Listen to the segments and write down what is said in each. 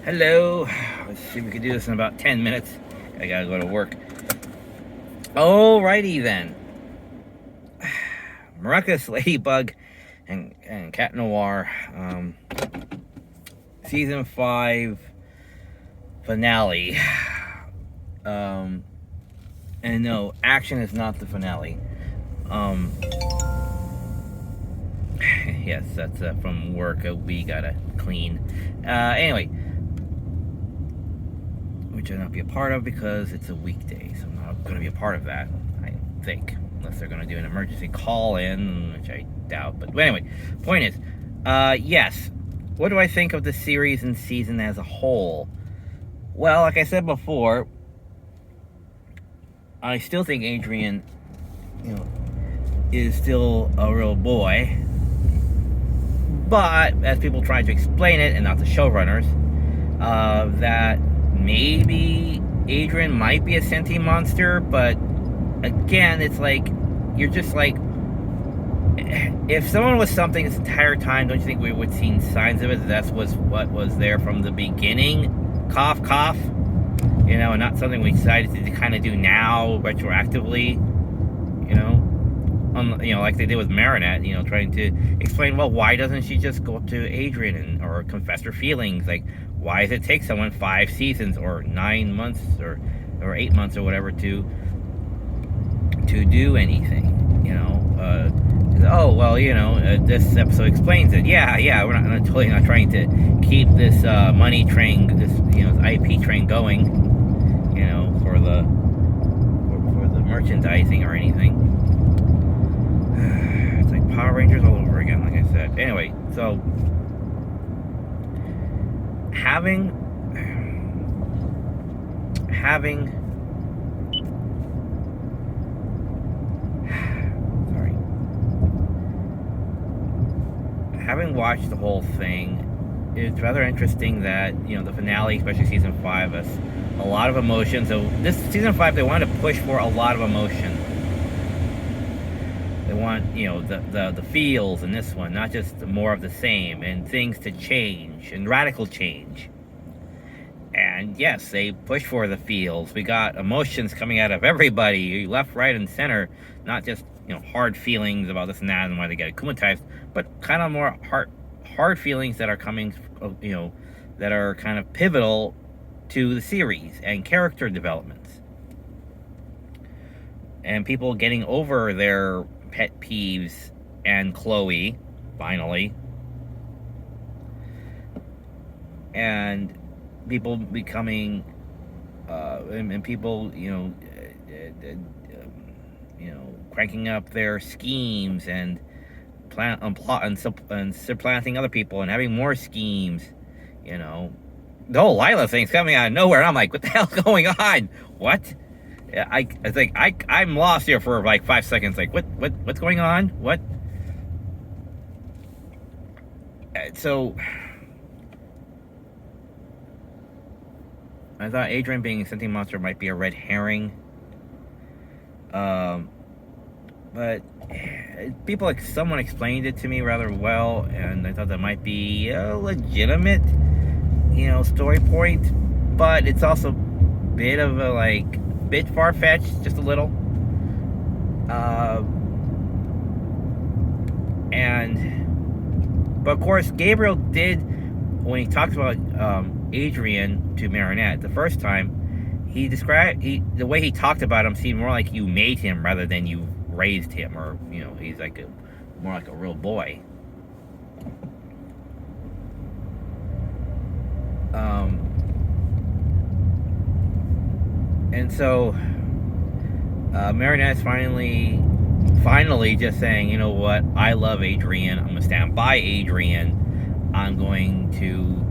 Hello. Let's see if we can do this in about 10 minutes. I gotta go to work. Alrighty then. Miraculous Ladybug and Cat Noir. Season 5 finale. And no, action is not the finale. Yes, that's from work. We gotta clean. Anyway, which I'll not be a part of because it's a weekday, so I'm not going to be a part of that, I think, unless they're going to do an emergency call in, which I doubt. But anyway, point is, yes, what do I think of the series and season as a whole? Well, like I said before, I still think Adrian, is still a real boy. But as people try to explain it, and not the showrunners, that maybe Adrian might be a sentient monster, but again, it's like, you're just like, if someone was something this entire time, don't you think we would have seen signs of it? That was what was there from the beginning. Cough, cough. And not something we decided to kind of do now, retroactively. Like they did with Marinette, trying to explain, well, why doesn't she just go up to Adrian or confess her feelings? Like, why does it take someone 5 seasons or 9 months or 8 months or whatever to do anything? This episode explains it. Yeah, we're totally not trying to keep this money train, this IP train going, for the merchandising or anything. It's like Power Rangers all over again, like I said. Anyway, so having watched the whole thing, it's rather interesting that the finale, especially season 5, has a lot of emotion. So this season 5, they wanted to push for a lot of emotion. They want, the feels in this one, not just more of the same, and things to change, and radical change. And yes, they push for the feels. We got emotions coming out of everybody, left, right, and center. Not just, hard feelings about this and that and why they get akumatized, but kind of more hard feelings that are coming, that are kind of pivotal to the series and character developments. And people getting over their pet peeves and Chloe, finally. And people becoming, and people, cranking up their schemes and supplanting other people and having more schemes, The whole Lila thing's coming out of nowhere, and I'm like, what the hell's going on? What? I'm lost here for like 5 seconds. Like, what's going on? What? So I thought Adrian being a sentient monster might be a red herring. But someone explained it to me rather well, and I thought that might be a legitimate, story point. But it's also a bit of a bit far-fetched, just a little. But of course, Gabriel did, when he talked about Adrian to Marinette the first time, the way he talked about him seemed more like you made him rather than you raised him, or he's more like a real boy. And so Marinette's finally just saying, you know what, I love Adrian, I'm gonna stand by Adrian, I'm going to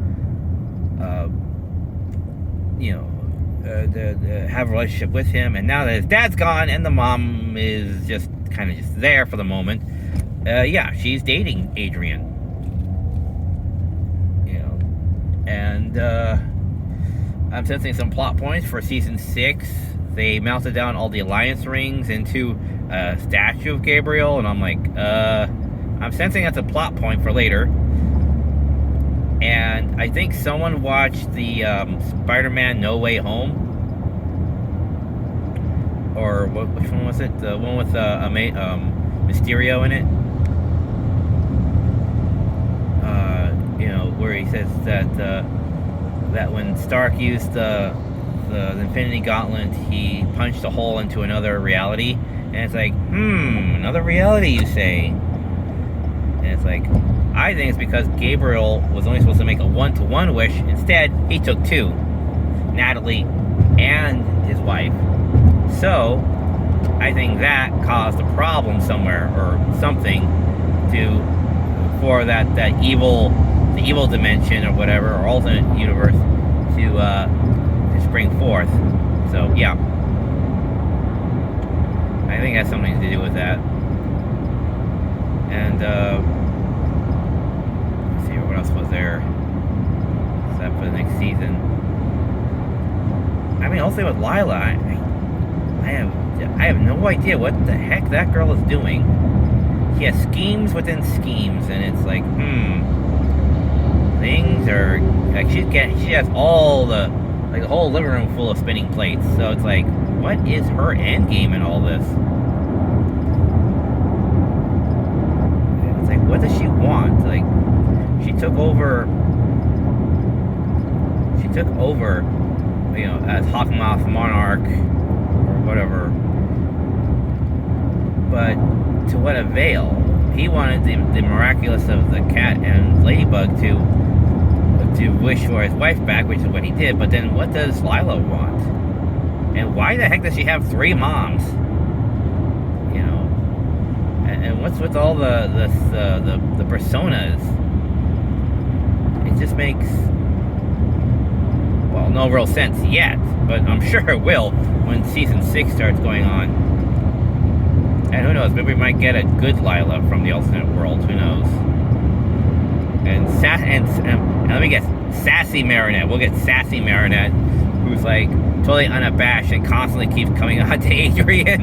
have a relationship with him. And now that his dad's gone and the mom is just kind of just there for the moment, she's dating Adrian, and I'm sensing some plot points for season 6. They melted down all the alliance rings into a statue of Gabriel, and I'm like, I'm sensing that's a plot point for later. And I think someone watched the Spider-Man No Way Home, or which one was it? The one with Mysterio in it. You know, where he says that that when Stark used the Infinity Gauntlet, he punched a hole into another reality, and it's like, another reality, you say? And it's like, I think it's because Gabriel was only supposed to make a 1-to-1 wish. Instead, he took 2, Natalie and his wife. So, I think that caused a problem somewhere or something for the evil dimension or whatever, or alternate universe to spring forth. So yeah, I think it has something to do with that. And let's see what else was there. Is that for the next season? I mean, also with Lila, I have no idea what the heck that girl is doing. She has schemes within schemes, and it's like, things are like she has all the whole living room full of spinning plates. So it's like, what is her end game in all this? It's like, what does she want? Like, she took over, you know, as Hawkmoth Monarch or whatever. But to what avail? He wanted the miraculous of the cat and ladybug to wish for his wife back, which is what he did. But then what does Lila want? And why the heck does she have 3 moms? You know, and what's with all the personas? It just makes, well, no real sense yet, but I'm sure it will when season 6 starts going on. And who knows, maybe we might get a good Lila from the alternate world, who knows. And let me guess, Sassy Marinette. We'll get Sassy Marinette, who's like totally unabashed and constantly keeps coming on to Adrian.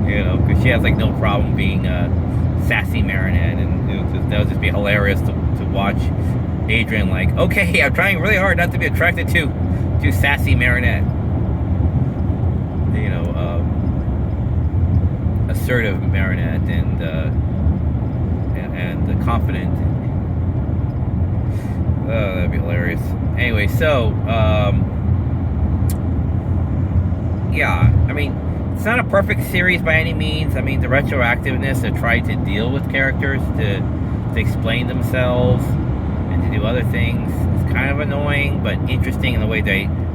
You know, because she has like no problem being Sassy Marinette, and that would just be hilarious to watch Adrian like, okay, I'm trying really hard not to be attracted to Sassy Marinette. You know, assertive Marinette and the confident. Oh, that'd be hilarious. Anyway, so yeah, I mean, it's not a perfect series by any means. I mean, the retroactiveness to try to deal with characters to explain themselves and to do other things is kind of annoying, but interesting in the way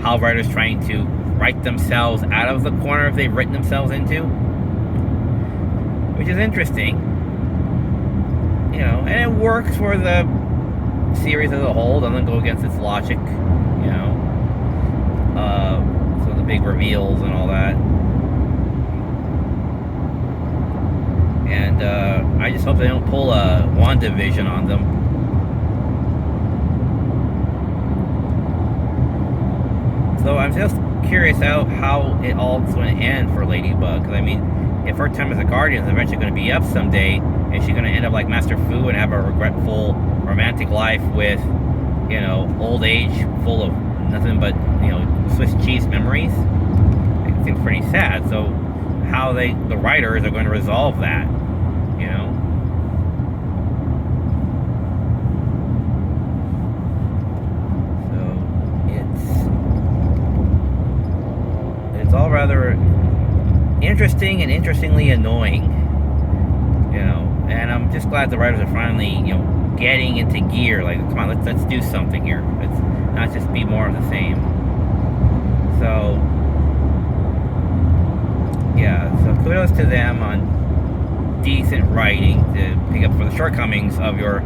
how writers trying to write themselves out of the corner they've written themselves into, which is interesting. You know, and it works for the series as a whole. Doesn't go against its logic. You know, so the big reveals and all that. And I just hope they don't pull a WandaVision on them. So I'm just curious how it all is going to end for Ladybug. Because I mean, if her time as a Guardian is eventually going to be up someday, is she going to end up like Master Fu and have a regretful romantic life with, you know, old age full of nothing but, you know, Swiss cheese memories? It seems pretty sad. So how the writers are going to resolve that, you know? So it's all rather interesting and interestingly annoying, you know. And I'm just glad the writers are finally, you know, getting into gear. Like, come on, let's do something here. Let's not just be more of the same. So yeah, so kudos to them on decent writing to pick up for the shortcomings of your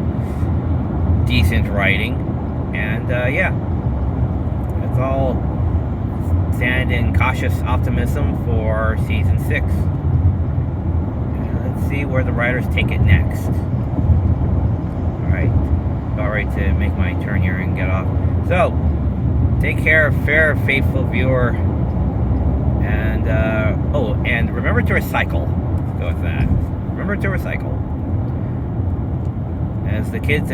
decent writing. And yeah, that's all. Stand in cautious optimism for season 6. Let's see where the writers take it next. Alright, about ready to make my turn here and get off. So, take care, fair, faithful viewer. And, oh, and remember to recycle. Let's go with that. Remember to recycle. As the kids,